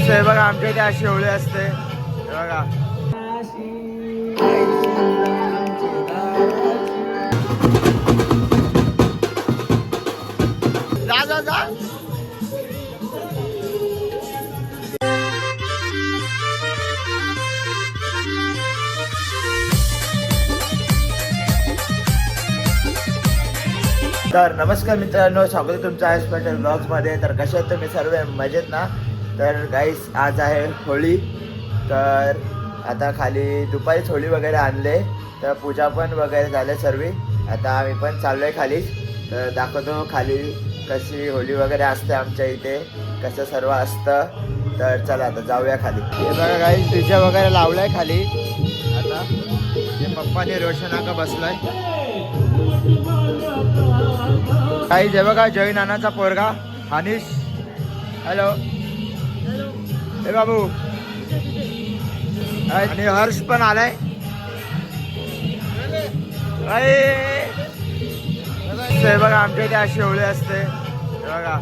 हे बघा आमच्या इथे अशी होळी असते हे बघा. जा जा जा. तर नमस्कार मित्रांनो, स्वागत आहे तुमचं आहे स्पेशल ब्लॉग्समध्ये. तर कसे आहेत तुम्ही सर्व मजेत ना? तर गाईस आज आहे होळी. तर आता खाली दुपारीच होळी वगैरे आणले, तर पूजा पण वगैरे झाले सर्व. आता आम्ही पण चाललो आहे खाली, तर दाखवतो खाली कशी होळी वगैरे असते आमच्या इथे, कसं सर्व असतं. तर चला आता जाऊया खाली. हे बघा गाईस डीजे वगैरे लावलाय खाली. आता हे पप्पाने रोशनाका बसलाय काही. जे बघा जय नानाचा पोरगा हानिश. हॅलो हे बाबू. आणि हर्ष पण आलाय. हे बघा आमच्या इथे अशी होळी असते हे बघा.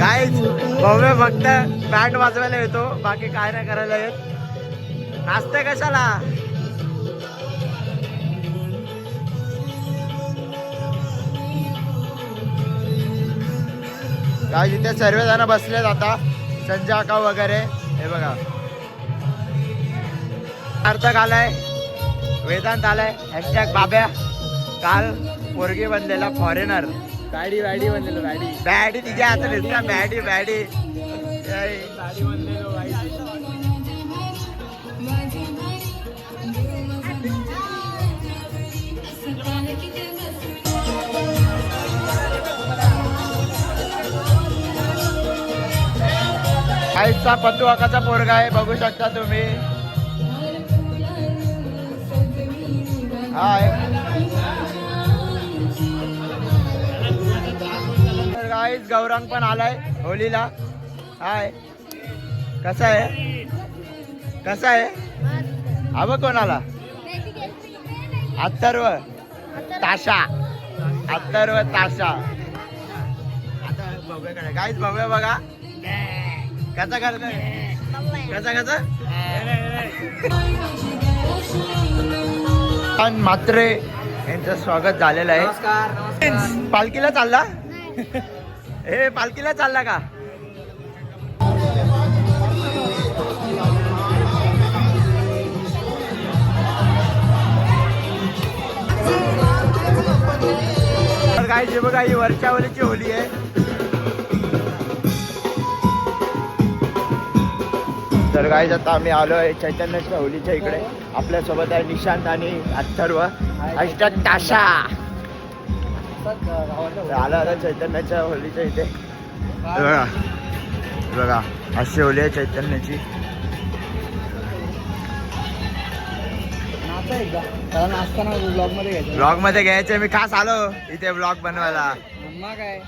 काय भव्य फक्त बँड वाजवायला येतो, बाकी काय नाही करायला येत. नाचते कशाला? काय इथे सर्वजण बसलेत आता. संजय आका वगैरे हे बघा. सार्थक आलाय, वेदांत आलाय, हॅशटॅग बाब्या. काल पोरगी बनलेला फॉरेनर. बॅडी बॅडी बनलेलो. बॅडी बॅडी तिच्या हातात दिसता. बॅडी बॅडी बॅडी बनलेलो. आईचा पत्तू आकाचा पोरगा आहे, बघू शकता तुम्ही. हाय गाईस गौरंग पण आलाय होलीला. हाय कसा आहे? कसा आहे? हवं कोणाला? अथर्व ताशा. अथर्व ताशा. आता भव्याकडे गाईस भव्य बघा कसा करतोय. कसा कसा पण मात्रे यांचं स्वागत झालेलं आहे. नमस्कार. पालखीला चालला? हे पालखीला चालला का? काय जे बघा ही वर्षावरीची होली आहे. तर गाईज आता आम्ही आलो आहे चैतन्याच्या होलीच्या इकडे. आपल्यासोबत आहे निशांत आणि अथर्व. हॅशटॅग ताशा. आला आता चैतन्याच्या होलीच्या इथे. बघा बघा अशी होली आहे चैतन्याची. ब्लॉग मध्ये घ्यायचे. मी खास आलो इथे ब्लॉग बनवायला. काय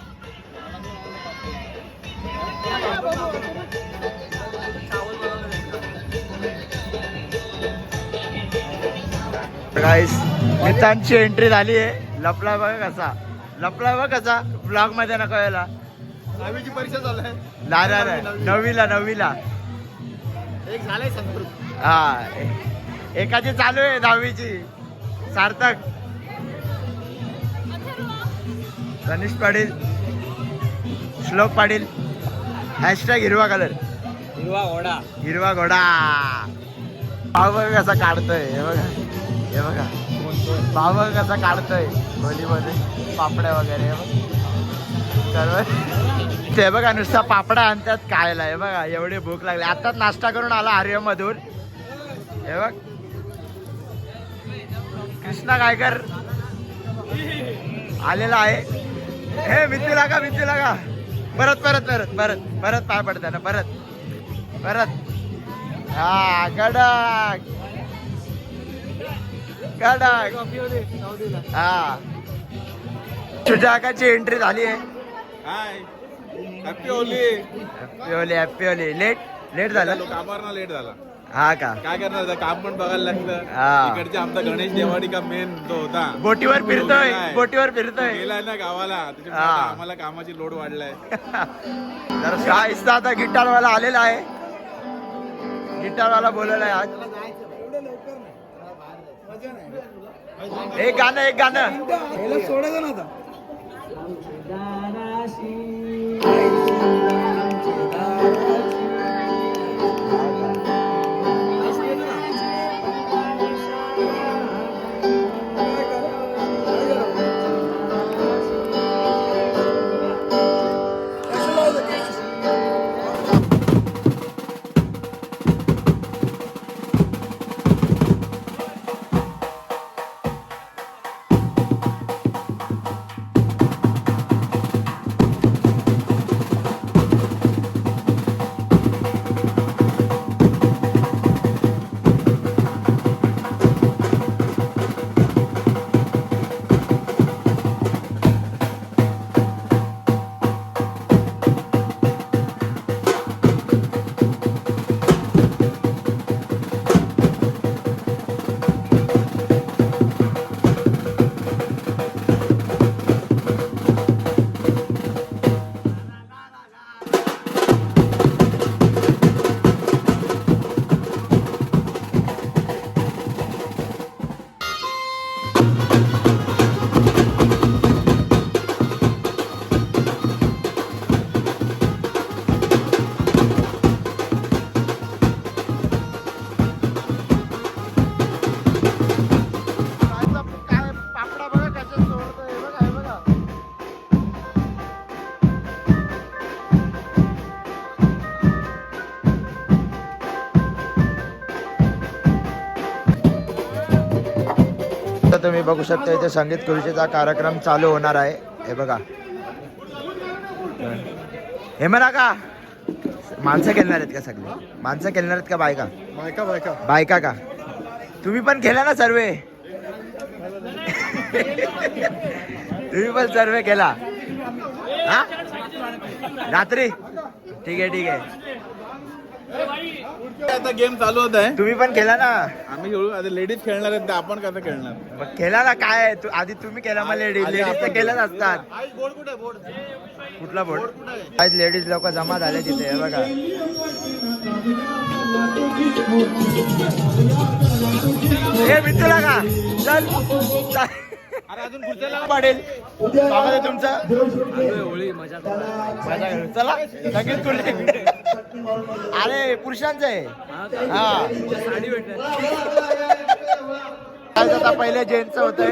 गाईस मित्रांची एंट्री झाली आहे. लपला बघा कसा. लपला बघा कसा ब्लॉग मध्ये नको यायला. 10वीची परीक्षा चालू आहे. नववीला एक झालंय संस्कृत. हा एकाची चालू आहे 10वीची. सार्थक, तनिष पाटील, श्लोक पाटील. हॅशटॅग हिरवा कलर. हिरवा घोडा. भाव बघा कसा काढतोय. हे बघा हे बघा भाव बघा कसा काढतोय होलीमध्ये. पापड्या वगैरे सर्व ते बघा. नुसता पापडा आणतात खायला. हे बघा एवढी भूक लागली. आताच नाश्ता करून आला आर्य मधून. हे बघ कृष्णा गायकर आलेला आहे. हे मिती लागा परत परत परत परत परत पाय पडताना परत परत. हा कडक कडक. हा तुझ्याकाची एंट्री झाली आहे. Happy Holi. Happy Holi. Late झालं. लेट झाला. हा का काय करणार आता, काम पण बघायला हा. लागतं. इकडचे आमचा गणेश देवाडी का मेन तो होता, बोटीवर फिरतोय नाही. बोटीवर फिरतोय गेलाय ना गावाला, त्याच्यामुळे हा. आता आम्हाला कामाची लोड वाढलाय. तर शाहिस्ता आता गिटारवाला आलेला आहे. गिटारवाला बोलवला आहे आज. एक गाणं सोडायचं ना आता. पापडा बघा कशा सोडतोय, बघा हे बघा. तर तुम्ही बघू शकता इथे संगीत खुर्चीचा कार्यक्रम चालू होणार आहे. हे बघा, हे म्हणा का माणसं खेळणार आहेत का? सगळे माणसं खेळणार आहेत का? बायका बायका बायका का? तुम्ही पण केला ना सर्वे? तुम्ही पण सर्वे केला हा रात्री? ठीक आहे. आता गेम चालू होत आहे, तुम्ही पण केला ना? आम्ही खेळू. आता लेडीज खेळणार आहेत, तर आपण कसं खेळणार? मग केला ना? काय आहे? आधी तुम्ही केला, मग लेडीज तर केलंच असतात. बोर्ड कुठे बोर्ड कुठला बोर्ड? आज लेडीज लोक जमा झाले तिथे. हे बघा, हे मित्रला का? चल अरे अजून पुढच्या पाडेल. स्वागत आहे तुमचं. मजा करू. चला लगेच खुर्ची. अरे पुरुषांचं आहे. हा, आता पहिले जेंट्सचं होतंय.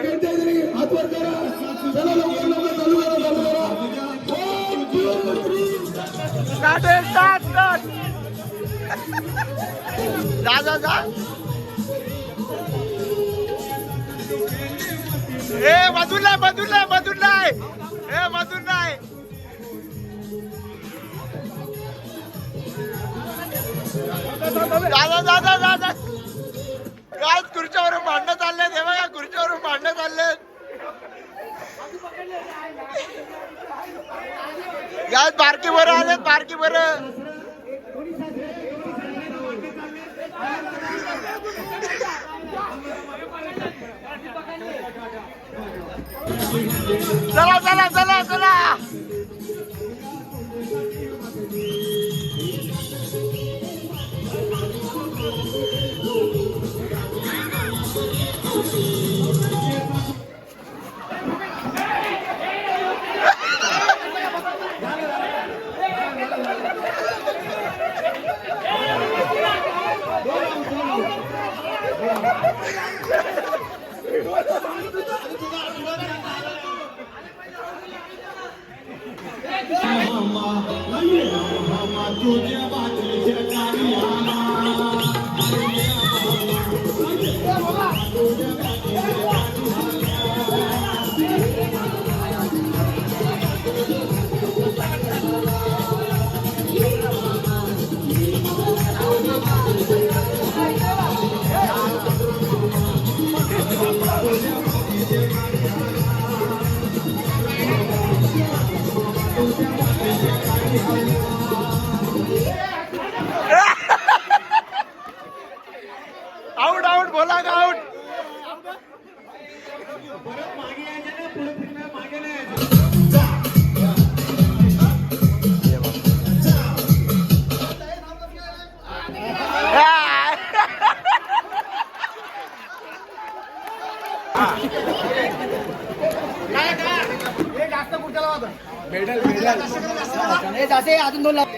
जा. ए मधून नाही. जा. काय खुर्च्यावरून भांडणं चाललेत? हे बघा, खुर्च्यावरून भांडणं चाललेत. काय बारकी बरं आलेत, बारकी बरं. चला.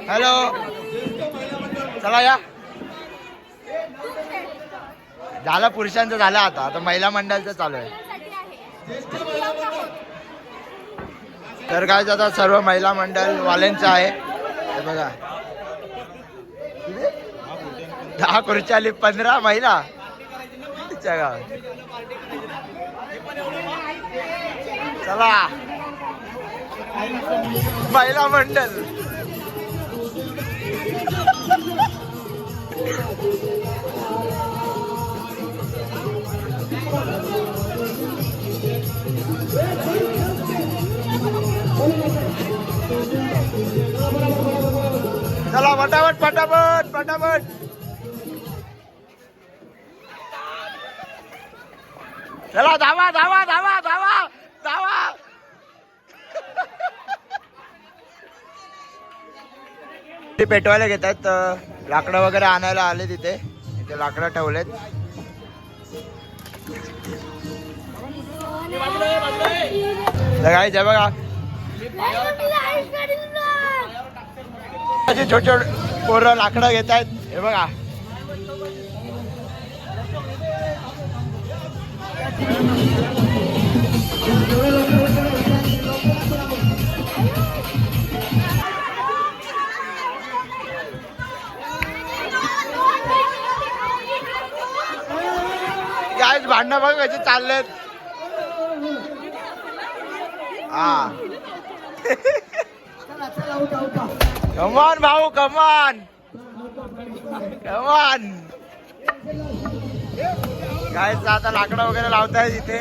हॅलो चला या झालं पुरुषांचं झालं आता आता महिला मंडळाचं चालू आहे तर काय आता सर्व महिला मंडळ वाल्यांचं आहे हे बघा 10 खुर्च्या 15 महिला जगा चला महिला मंडळ चला फटाफट फटाफट फटाफट चला धावा धावा धावा धावा धावा ते पेटवायला घेतात लाकडं वगैरे आणायला आले तिथे इथे लाकडं ठेवलेत काय बघा छोटे छोटे पोरं लाकडं घेत आहेत हे बघा काय भांडणं बघ कसे चाललेत हा कमान भाऊ कमान कमान काय आता लाकडं वगैरे लावताय तिथे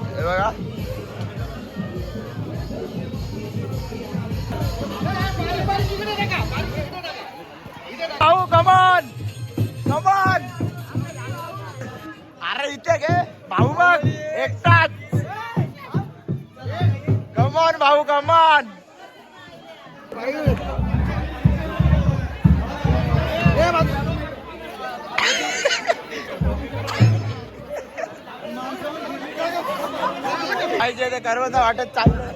हे बघा भाऊ कमान कमान अरे इथे घे भाऊ बघ एकटाच कमान भाऊ कमान पाहिजे ते कर्वच वाटत चाललं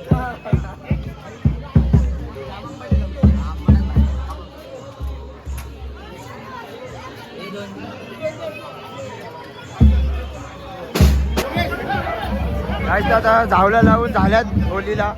काय आता झावल्या लावून झाल्यात होलीला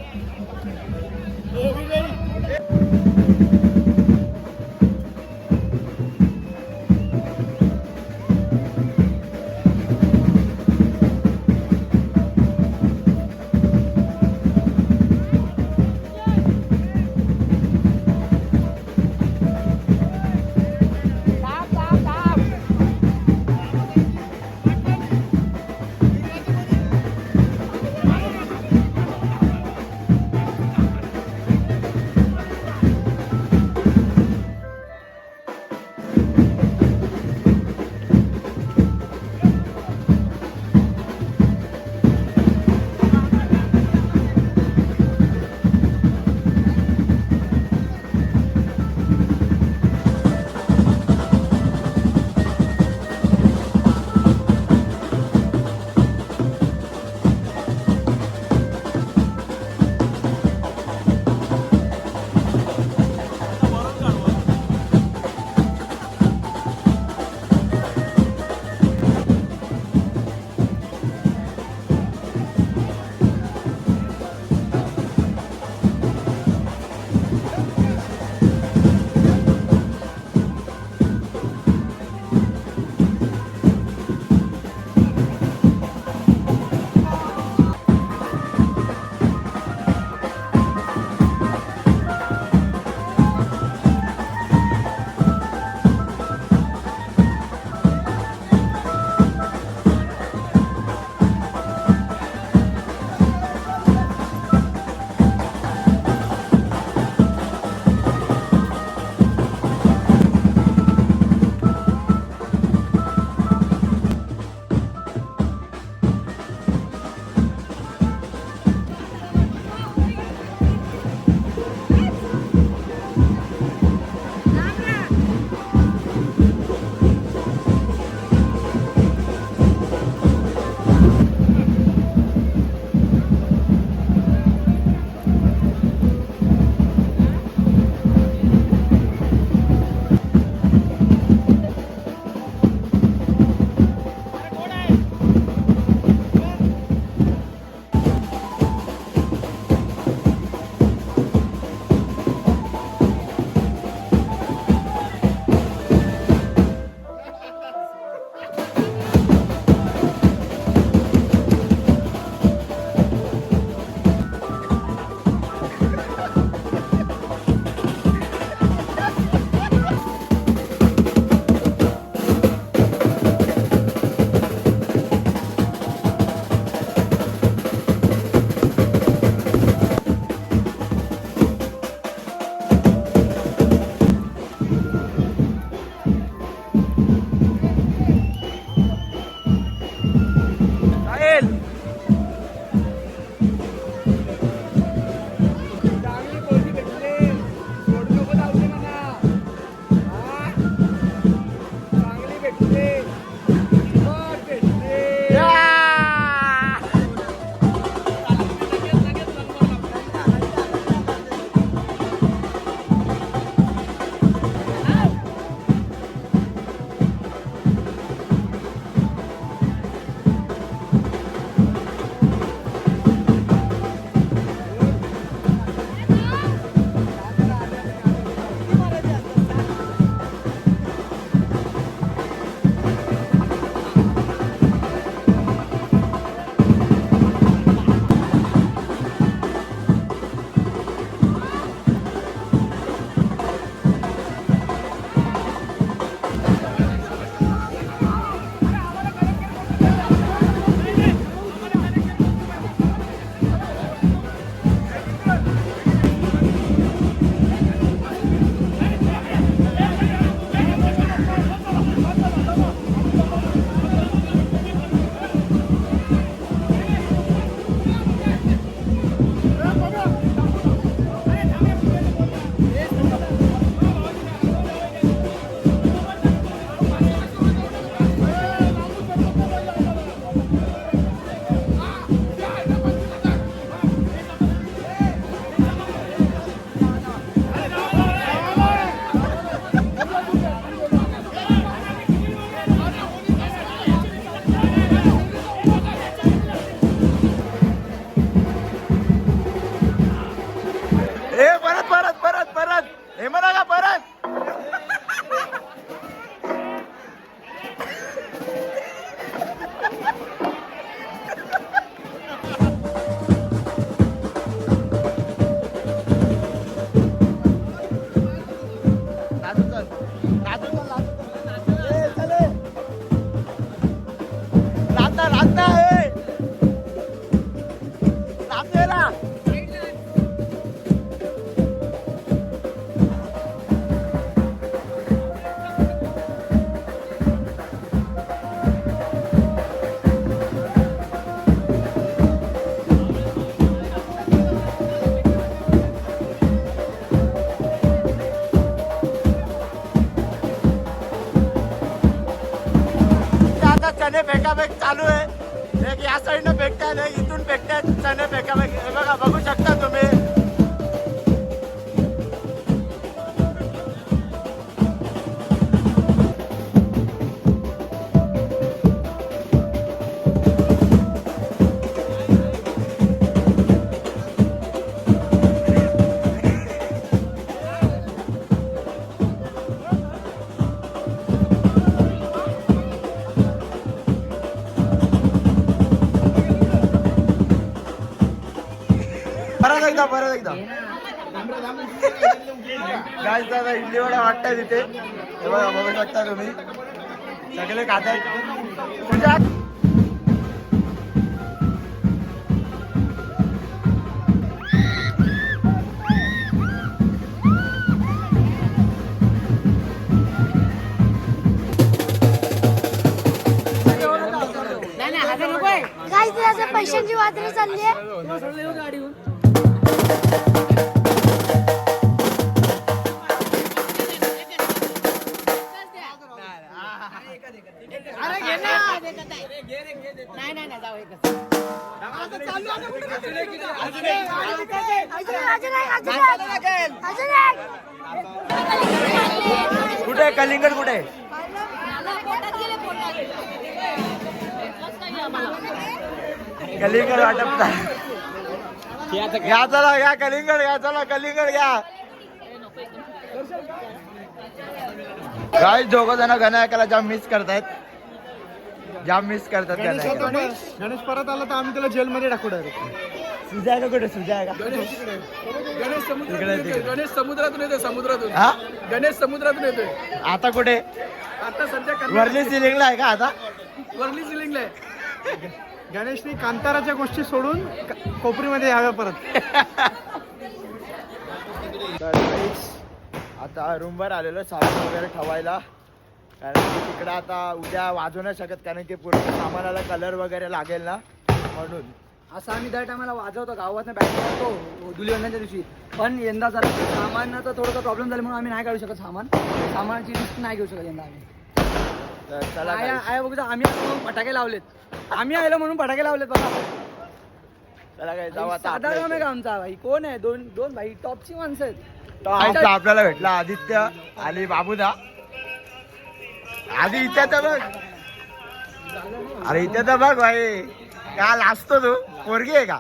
आता चणे फेकाफेक चालू आहे. एक या साईडनं फेकतायत, एक इथून फेकतायत चणे फेकाफेक. हे बघा, बघू शकता तुम्ही. परत एकदा गाईस, दादा इडली वडा वाटताय तिथे. हे बघा, बघू शकता तुम्ही. सगळे खातायत. तुझ्या पैशांची वादळी चालली आहे. कुठे कलिंगड कुठे? कलिंगड वाटप घ्या, चला घ्या कलिंगड घ्या, चला कलिंगड घ्या. काय दोघं जण गणायकाला जाम मिस करतायत, जाम मिस करतात. गणेश परत आला तर आम्ही त्याला जेलमध्ये टाकू डायरेक्ट. सुजाय का कुठे? सुजाय का? गणेश समुद्रातून येतोय, समुद्रातून. हा, गणेश समुद्रातून येतोय. आता कुठे? आता सध्या वरली सिलिंगला आहे का आता? वर्ली सिलिंगला आहे. गणेशनी कांताराच्या गोष्टी सोडून कोपरीमध्ये याव्या परत. आता रूमवर आलेलो सामान वगैरे ठेवायला, कारण की तिकडं आता उद्या वाजवू नाही शकत, कारण की पूर्ण सामानाला कलर वगैरे लागेल ना, म्हणून. असं आम्ही त्या टायमाला वाजवतो, गावातनं बॅग करतो धुलीवंदनच्या दिवशी. पण यंदा जरा सामानाचा थोडासा प्रॉब्लेम झाला म्हणून आम्ही नाही काढू शकत सामानाची लिस्ट नाही घेऊ शकत यंदा आम्ही. तर चला आया आया बघू, आम्ही म्हणून फटाके लावलेत. आम्ही आलो म्हणून फटाके लावलेत बघा. चला काय जाऊ आता. साधा काम आहे का आमचा भाई? कोण आहे? दोन भाई टॉपची माणसं आहेत. तो आपल्याला भेटला आदित्य आणि बाबूदा. आधी इथे तर बघ, अरे इथे तर बघ भाई, का लाजतो तू? पोरगी आहे का?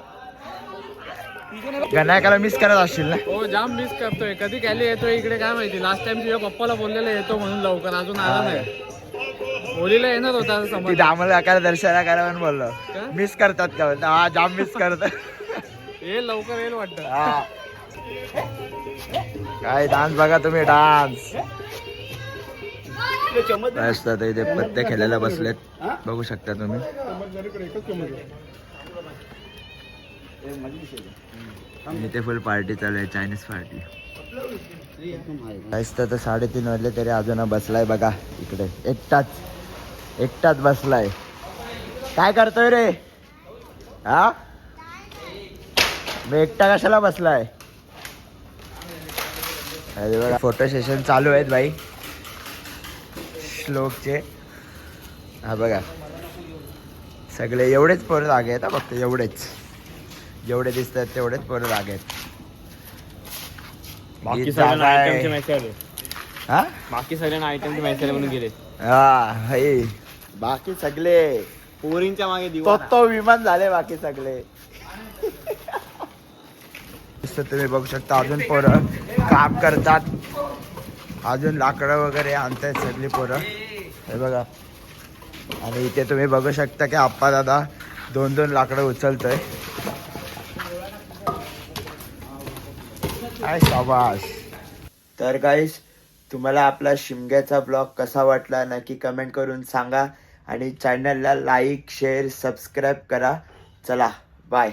गणायकाला मिस करत असशील ना? हो, जाम मिस करतोय. कधी कॅली येतोय इकडे काय माहिती. लास्ट टाइम तुझ्या पप्पाला बोललेलं येतो म्हणून लवकर, अजून आला नाही. होलीला येणार होता समज. आम्हाला अकाला दर्शना करा म्हणून बोललो. मिस करतात का? हा, जाम मिस करतात. येईल लवकर, येईल वाटतं. हा, काय डान्स बघा तुम्ही, डान्स असतात इथे. पत्ते खेळायला बसलेत, बघू शकता तुम्ही. इथे फुल पार्टी चालू आहे, चायनीज पार्टी. तर 3:30 वाजले तरी अजून बसलाय बघा इकडे, एकटाच बसलाय. काय करतोय रे? हा, मी एकटा कशाला बसलाय? अरे बघा, फोटो सेशन चालू आहेत भाई श्लोकचे. हा बघा, सगळे एवढेच पोरं जागे आहेत. फक्त एवढेच, जेवढे दिसतात तेवढेच पोरं जागे आहेत. बाकी सगळ्यांना आयटमचे मॅसेज आले. हा, बाकी सगळ्यांना आयटमचे मॅसेज म्हणून गेले. हा, हे बाकी सगळे पोरींच्या मागे दिवा. तो विमान झाले बाकी सगळे. तुम्ही बघू शकता, अजून पोरं काम करतात, अजून लाकडं वगैरे आणतायत सगळी पोरं. हे बघा, आणि इथे तुम्ही बघू शकता की आप्पा दादा 2-2 लाकडं उचलतोय. काय शाबास. तर गाईस, तुम्हाला आपला शिमग्याचा ब्लॉग कसा वाटला नक्की कमेंट करून सांगा, आणि चॅनलला लाईक, शेअर, सबस्क्राईब करा. चला, बाय.